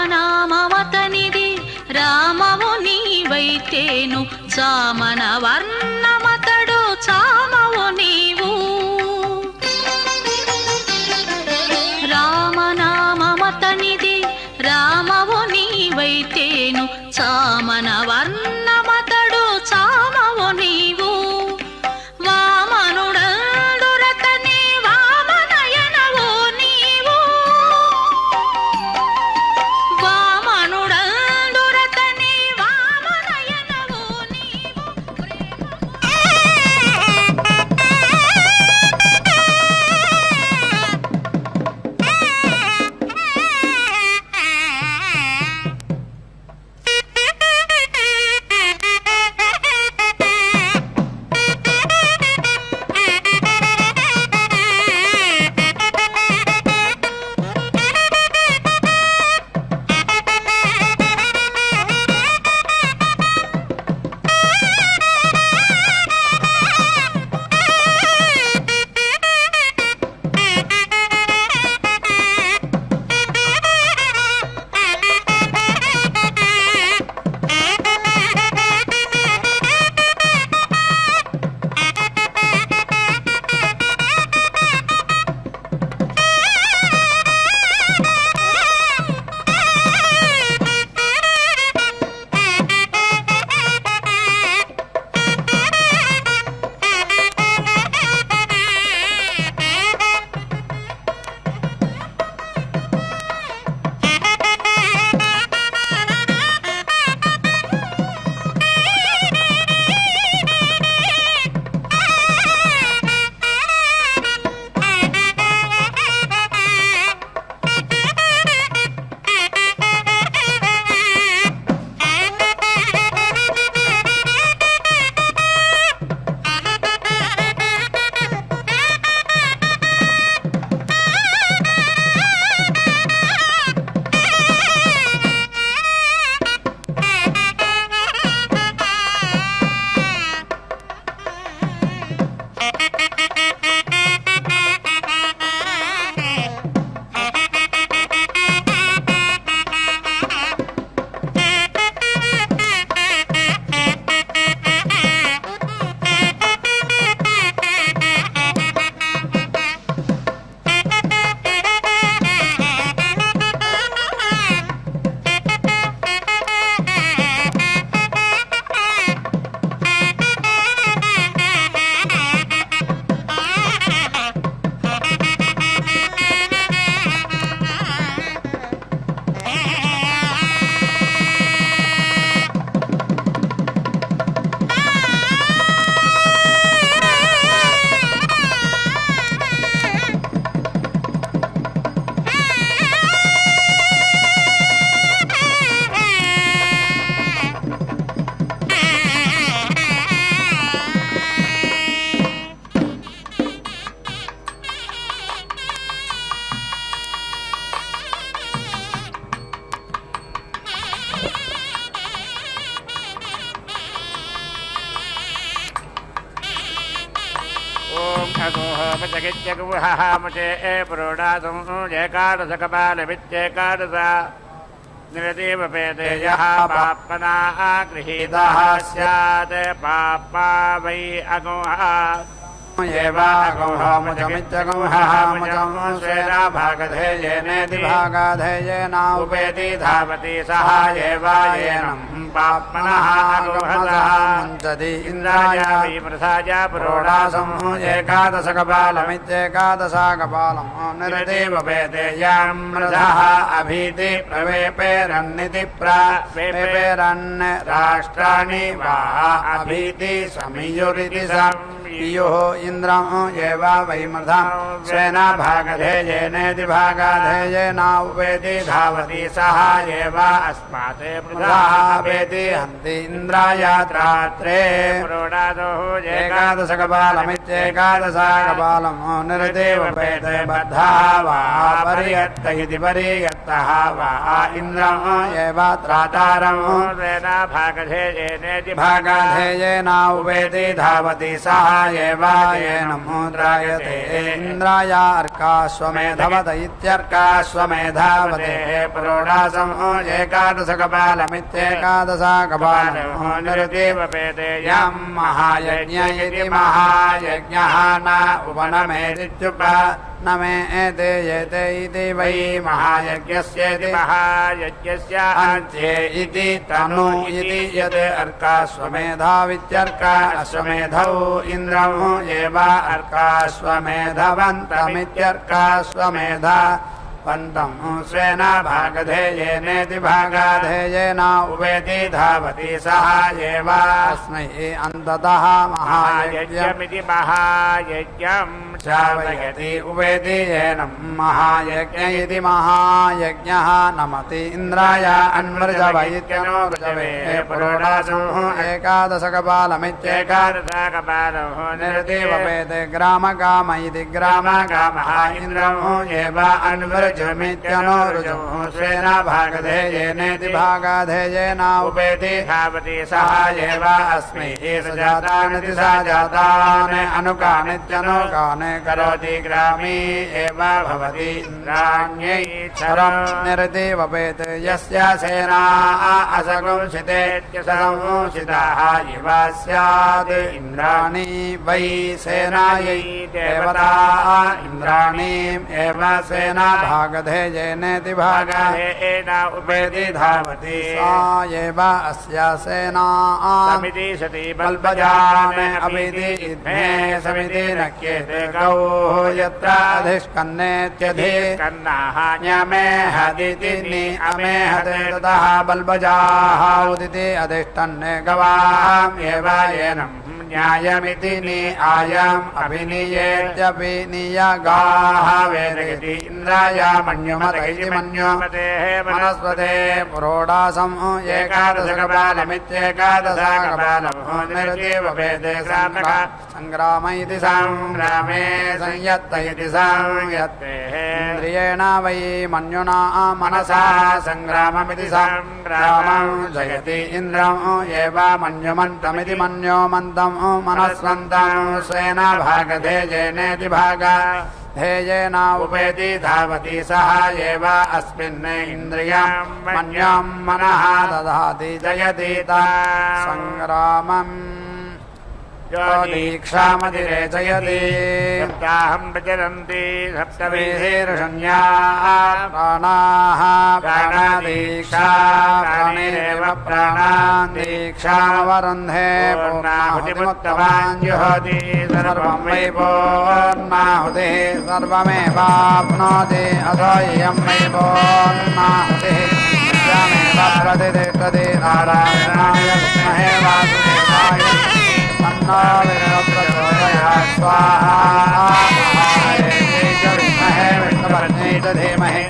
రామనామమతనిది రామవు నీవైతేను చామన వర్ణమతడు చామవు నీవు రామనామమతనిది రామవు నీవైతేను చామన వర్ణమతడు చామవు నీవు వామనుడందురతని వామనయనవు నీవు వామనుడందురతని వామనయనవు నీవు सगित्यगुहः मुचे पुरोडासं जयकादशकपालमित्येकादशा निरदेवपेते यः पाप्मनाः गृहीतः स्यात् पाप्मा वै अगुहः येवागुहमुचमित्यगुहमुचं स्वेना भागधेयेनेति भागाधेयेन उपेति धावति सः एवायेनं पाप्मनः अगुहतः मुञ्चति इन्द्राय प्रसाय पुरोडासं एकादशकपालमित्येकादशाकपालं निरदेवपेते यां रथः अभीति प्रवेपेरन्निति प्रवेपेरन् राष्ट्राणि वा अभीति समियुरिति इयोः इन्द्रं एवा वैमृधं स्वेन भागधेयेनेति भागाधेयेन उपेति धावति सः एव अस्मात् पृथापेति हन्ति इन्द्राय त्रात्रे एकादशकपालमित्येकादशाकपालं निरदेवपेते बद्धा वा पर्यत्त इति पर्यत्तः वा इन्द्रं एव त्रातारं स्वेन भागधेयेनेति भागाधेयेन उपेति धावति सः एवायेनं मुद्रायते इन्द्राय अर्काश्वमेधवत इत्यर्काश्वमेधावते पुरोडासं एकादशकपालमित्येकादशाकपालं निरदेवपेते यं महायज्ञ इति महायज्ञः न उपनमेदित्युपनमेते येते इति वै महायज्ञस्येति महायज्ञस्य अन्त्ये इति तनु इति यत् अर्काश्वमेधावित्यर्का अश्वमेधौ इन्द्रं एव अर्काश्वमेधवन्तमित्यर्काश्वमेधा पन्तं स्वेन भागधेयेनेति भागाधेयेन उपेति धावति सः एव अस्मै अन्ततः महायज्ञमिति महायज्ञं श्रावयति उपेति येनं महायज्ञ इति महायज्ञः नमति इन्द्राय अन्मृजव इत्यनो ऋजवे पुरोडासं एकादशकपालमित्येकादशाकपालं निरदेवपेते ग्रामगाम इति ग्रामगामः इन्द्रं एव अन्मृजमित्यनो ऋजौ स्वेन भागधेयेनेति भागाधेयेन उपेति धावति सः एव अस्मै सजातानिति सजातान् अनुकानित्यनुकान् करोति ग्रामे एव भवति इन्द्राण्यै क्षरं निरदेवपेते यस्य सेना असंसितेत्यसंसिताः इव स्यात् इन्द्राणी वै सेनायै देवता इन्द्राणीम् एव सेना भागधेयेनेति भागधेयेन उपेति धावति सा एव अस्य सेना समिति सति बल्बजान् अभिति इद्मे समिति नक्येते गौः यत्र अधिष्कन्नेत्यधिष्कन्नाः न्यमेहदिति नि अमेहते ततः बल्बजाः उदिति अधिष्ठन्ने गवाम् एव येनं न्यायमिति नि आयम् अभिनीयेत्यभिनीयगाः वेदयति इन्द्राय मन्युमत इति मन्युमते मनस्पते पुरोडासं एकादशकपालमित्येकादशाकपालं निरदेवपेते सङ्ग्राम इति संग्रामे संयत्त इति संयत्ते इन्द्रियेण वै मन्युना मनसा सङ्ग्राममिति सङ्ग्रामं जयति इन्द्रं एव मन्युमन्तमिति मन्योमन्तं मनस्वन्तं स्वेन भागधेयेनेति भागधेयेन उपेति धावति सः एव अस्मिन् इन्द्रियं मन्यं मनः ददाति जयति सङ्ग्रामम् दीक्षामतिरेचयति सप्ताहं प्रचरन्ति सप्तवीर्षण्या प्राणाः प्राणादीक्षा प्राणेरेव प्राणान् दीक्षावरुन्धे पूर्णाहुतिमुत्तमान् जुहोति सर्वं वै पूर्णाहुतिः सर्वमेवाप्नोति अथो इयं वै पूर्णाहुतिः सत्यमेव प्रतिष्ठति नारायणाय विद्महे वासुदेवाय तन्नो विष्णुप्रचोदयात् स्वाहा महादेव्यै च विद्महे विष्णुपत्न्यै च धीमहि